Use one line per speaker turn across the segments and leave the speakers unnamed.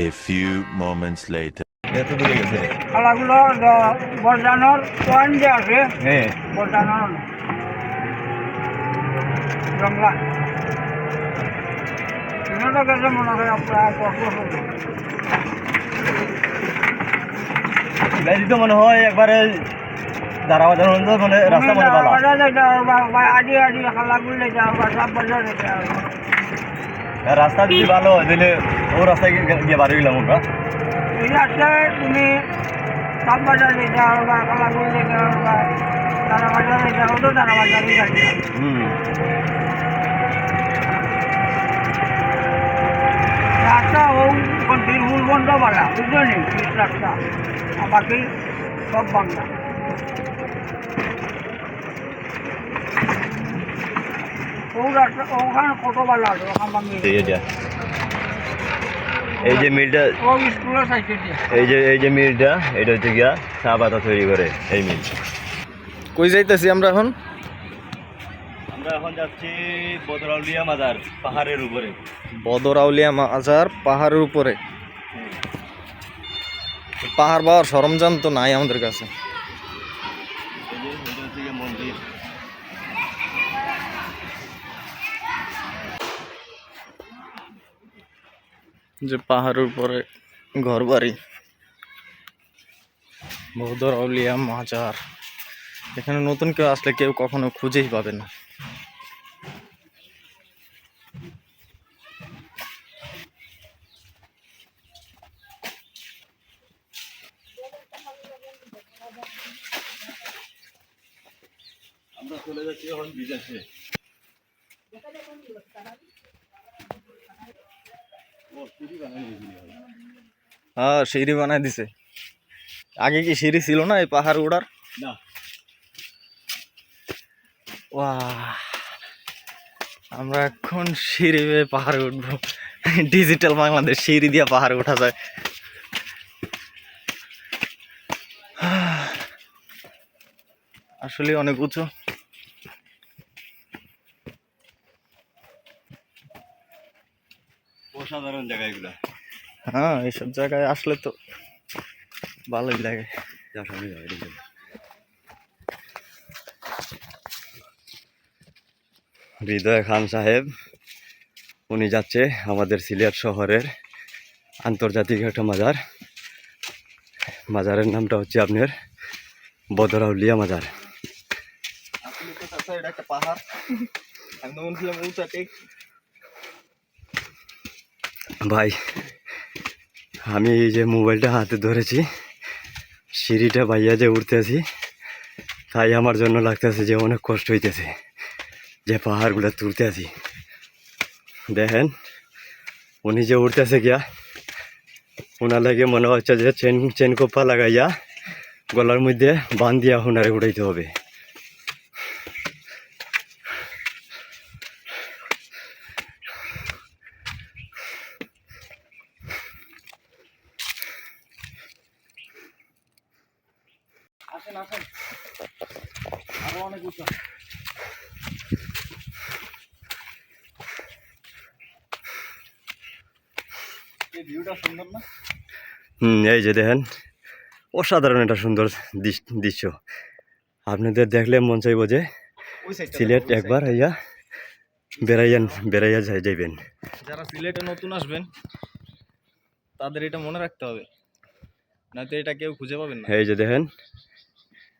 A few moments later.
এত দূরে গেছে।
খালাগুলো বরজানোর পয়েন্ট যে আছে
হ্যাঁ
বরজানোর জংলা তো গেছে মনে হয় প্রায় 10 বছর।
গাড়ি তো মনে হয় একবারে দাঁড়াওয়া দাঁড়ানো মানে রাস্তা মনে ভালো
আদি আদি খালাগুলো যাও বা সব বাজার যেতে হবে।
রাস্তা যদি ভালো হয় তাহলে ও রাস্তায় গিয়ে বাড়ি গেলাম আমরা।
এই রাস্তায় তুমি সব বাজার যেতে হবে বা খালাগুলো যেতে হবে বা তারা বাজার যেতে হবে তো তারা বাজারই যাচ্ছে। রাস্তা ও বিলকুল বন্ধ বালা বুঝলো নি রাস্তা আর বাকি সব বাংলা। ও রাস্তা ওখানে কত বালা আছে ওখান বাংলা
এই যে মিলটা
ও স্কুলের সাইডে দিয়ে
এই যে মিলটা এটা হচ্ছে গিয়া চা পাতা তৈরি করে এই মিল।
কই যাইতেছি আমরা এখন?
আমরা এখন যাচ্ছি বদরাউলিয়া মাজার পাহাড়ের উপরে।
বদরাউলিয়া মাজার পাহাড়ের উপরে। পাহাড় পাওয়ার সরঞ্জাম তো নাই আমাদের কাছে।
মন্দির
যে পাহাড়ের উপরে ঘর বাড়ি বদরাউলিয়া মাজার। এখানে নতুন কেউ আসলে কেউ কখনো খুঁজেই পাবে না।
আমরা চলে যাচ্ছি এখন বিদেশে।
হ্যাঁ সিঁড়ি বানাই দিছে। আগে কি সিঁড়ি ছিল না এই পাহাড় ওঠার?
না
ওয়াহ, আমরা এখন সিঁড়ি বেয়ে পাহাড়ে উঠবো। ডিজিটাল বাংলাদেশ, সিঁড়ি দিয়ে পাহাড়ে ওঠা যায়। আসলে অনেক উঁচু।
অসাধারণ জায়গা এগুলা।
হ্যাঁ এইসব জায়গায় আসলে তো ভালোই লাগে।
হৃদয় খান সাহেব উনি যাচ্ছে আমাদের সিলেট শহরের আন্তর্জাতিক একটা মাজার। মাজারের নামটা হচ্ছে আপনার বদরাউলিয়া মাজার।
এটা একটা পাহাড়। আমি তো বলছিলাম উঁচা ঠিক।
ভাই আমি এই যে মোবাইলটা হাতে ধরেছি, সিঁড়িটা বাইয়া যে উঠতেছি, তাই আমার জন্য লাগতেছে যে অনেক কষ্ট হইতেছে যে পাহাড়গুলো তুলতে আছি। দেখেন উনি যে উঠতেছে গিয়া, ওনার লাগে মনে হচ্ছে যে চেন কোপা লাগাইয়া গলার মধ্যে বান দিয়া ওনারে উঠাইতে হবে।
আসেন আসেন, আরো অনেক উঁচু। এই ভিউটা সুন্দর না?
এই যে দেখেন অসাধারণ একটা সুন্দর দৃশ্য। আপনাদের দেখলে মন চাইব যে সিলেট একবার আইয়া বেড়াইয়া যাইবেন।
যারা সিলেটে নতুন আসবেন তাদের এটা মনে রাখতে হবে, না তো এটা কেউ খুঁজে পাবেন না।
এই যে দেখেন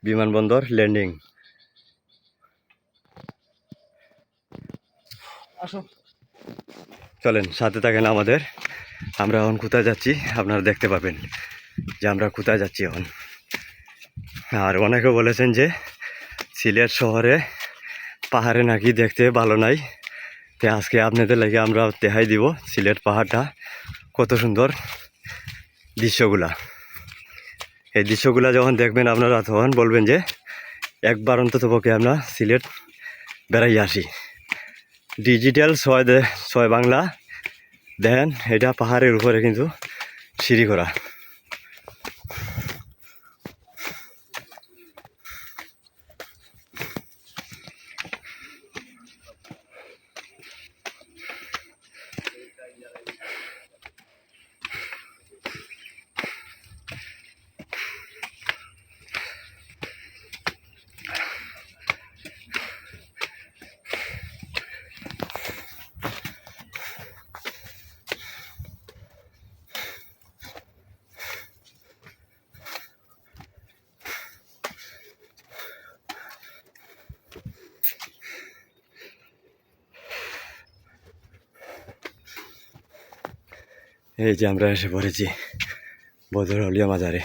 বিমানবন্দর ল্যান্ডিং।
আসো
চলেন সাথে থাকেন আমাদের। আমরা এখন কোথায় যাচ্ছি আপনারা দেখতে পাবেন যে আমরা কোথায় যাচ্ছি এখন। আর অনেকে বলেছেন যে সিলেট শহরে পাহাড়ে নাকি দেখতে ভালো নাই, তো আজকে আপনাদের লাগে আমরা দেখাই দিব সিলেট পাহাড়টা কত সুন্দর দৃশ্যগুলা। এই দৃশ্যগুলা যখন দেখবেন আপনারা তখন বলবেন যে একবার অন্তত পক্ষে আমরা সিলেট বেড়াই আসি। ডিজিটাল ছয় বাংলা দেখেন, এটা পাহাড়ের উপরে কিন্তু সিঁড়ি করা। এই যে আমরা এসে পড়েছি বদর আউলিয়া মাজারে।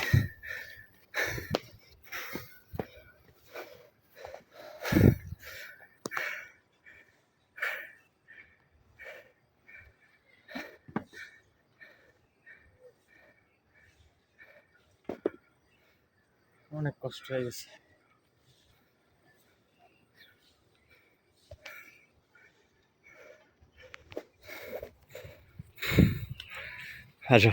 অনেক কষ্ট হয়ে গেছে।
আসো।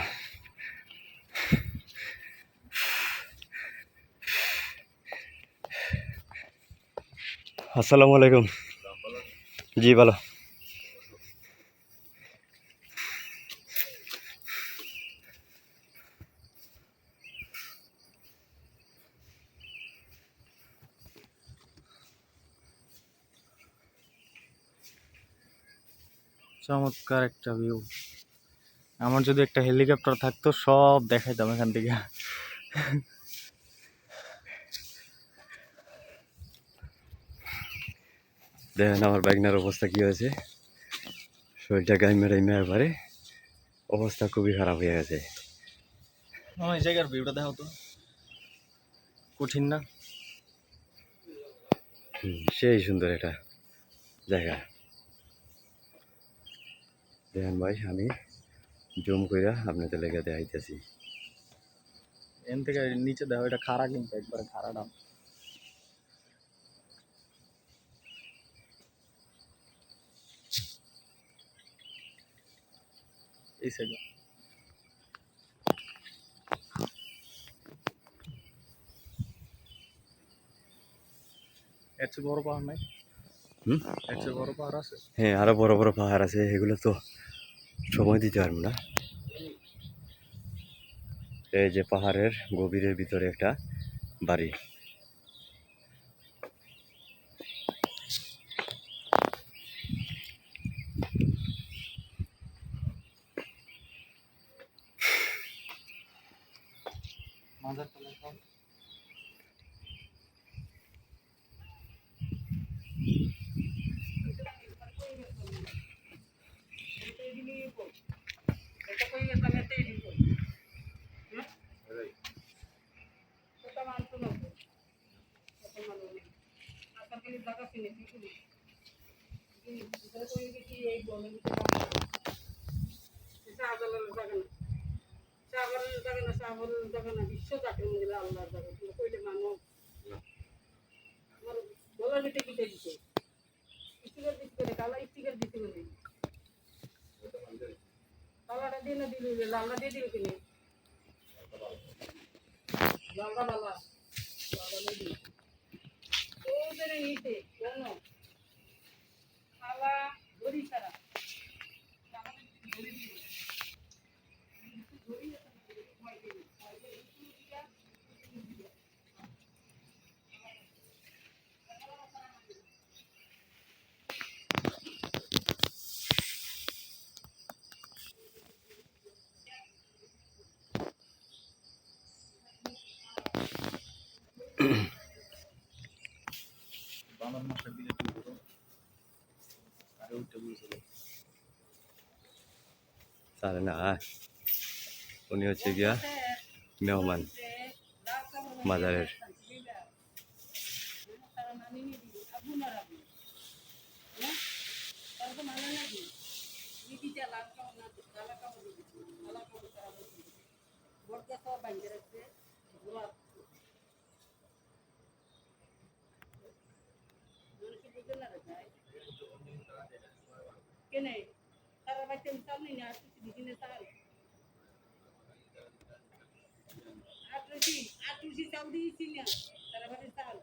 আসসালামু আলাইকুম। জি ভালো।
চমৎকার একটা ভিউ। আমার যদি একটা হেলিকপ্টার থাকতো সব দেখাইতাম এখান থেকে।
দেখেন আমার বাইকনার অবস্থা কি হয়েছে, শরীরটা গাইমে টাইমে একবারে অবস্থা খুবই খারাপ হয়ে গেছে।
এই জায়গার ভিউটা দেখো তো, কঠিন না?
সেই সুন্দর একটা জায়গা। দেখেন ভাই আমি জুম কইরা আপনাদের লেগে দেখাইতেছি।
এখান থেকে নিচে দেখো, এটা খাড়া কিন্তু একবারে খাড়া ডাম। এই সাইডে এর চেয়ে বড় পাহাড় নাই? এর চেয়ে বড় পাহাড় আছে?
হ্যাঁ আরো বড় বড় পাহাড় আছে, এগুলো তো সময় দিতে পারবো না। এই যে পাহাড়ের গভীরের ভিতরে একটা বাড়ি।
মাজার তলায় সব
বিশ্ব জাতির মধ্যে আল্লাহ কইলে মানুষ আমার গলার ভিতরে পিঠে দিতে স্টিকার দিতে কালা স্টিকার দিতে বলে কালাটা দিয়ে না দিল লালটা দিয়ে দিল কিনে লালটা বালা লালটা দিয়ে ওদের নিতে জানো কালা ধরি সারা
বাংলার মাসের দিকে একটু ঘুরো, আরে উঠতে বলছিল।
তাহলে না উনি হচ্ছে গিয়া মেহমান মাজারের।
কেনে তারা বাইতে চাল নেই না দিনে চাল আটুসি চাল দিয়েছি না তারা বাইতে চাল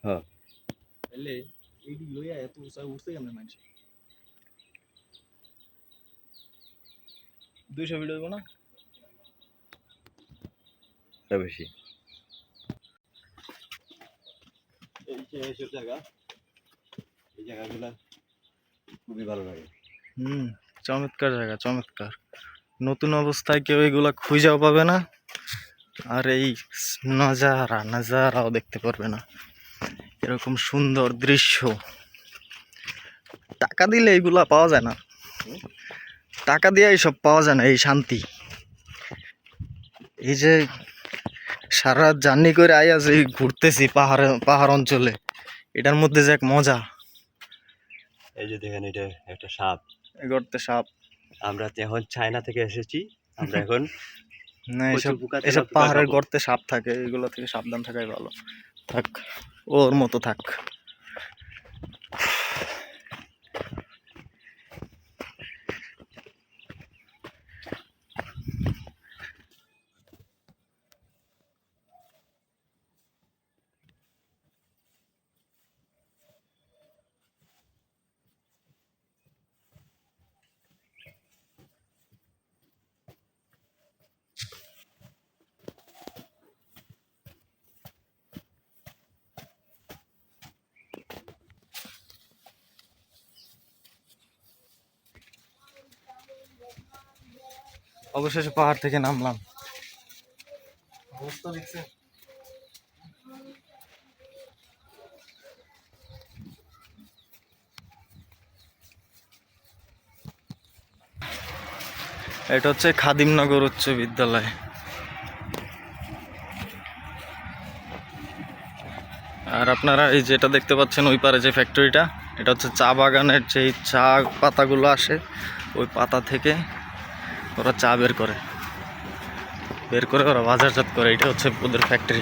হ্যাঁ
এলে এইটি লইয়া এত উঠছে কেমন মানুষ 200 ভিডিও হইব না
তা বেশি এই যে এইসব জায়গা এই জায়গাগুলো খুবই ভালো লাগে
চমৎকার জায়গা চমৎকার নতুন অবস্থায় কেউ এগুলা খুঁজেও পাবে না আর এই নাজারাও দেখতে পারবে না এরকম সুন্দর দৃশ্য টাকা দিলে এগুলা পাওয়া যায় না টাকা দিয়ে এইসব পাওয়া যায় না এই শান্তি এই যে সারা জার্নি করে আইয়া যে ঘুরতেছি পাহাড় অঞ্চলে এটার মধ্যে যে এক মজা
এই যে দেখেন এটা একটা সাপ
গর্তে সাপ
আমরা তো এখন চায়না থেকে এসেছি আমরা এখন
না এসব
পোকা তেলা
এসব
পোকা
পাহাড়ের
খাবো।
গর্তে সাপ থাকে এগুলো থেকে সাবধান থাকাই ভালো থাক ওর মতো থাক অবশেষে পাহাড় থেকে নামলাম অবস্থা দেখছেন এটা হচ্ছে খাদিমনগর উচ্চ বিদ্যালয় আর আপনারা এই যেটা দেখতে পাচ্ছেন ওই পারে যে ফ্যাক্টরিটা এটা হচ্ছে চা বাগানের যেই চা পাতাগুলো আসে ওই পাতা থেকে ওরা চা বের করে ওরা বাজারজাত করে এটা হচ্ছে ওদের ফ্যাক্টরি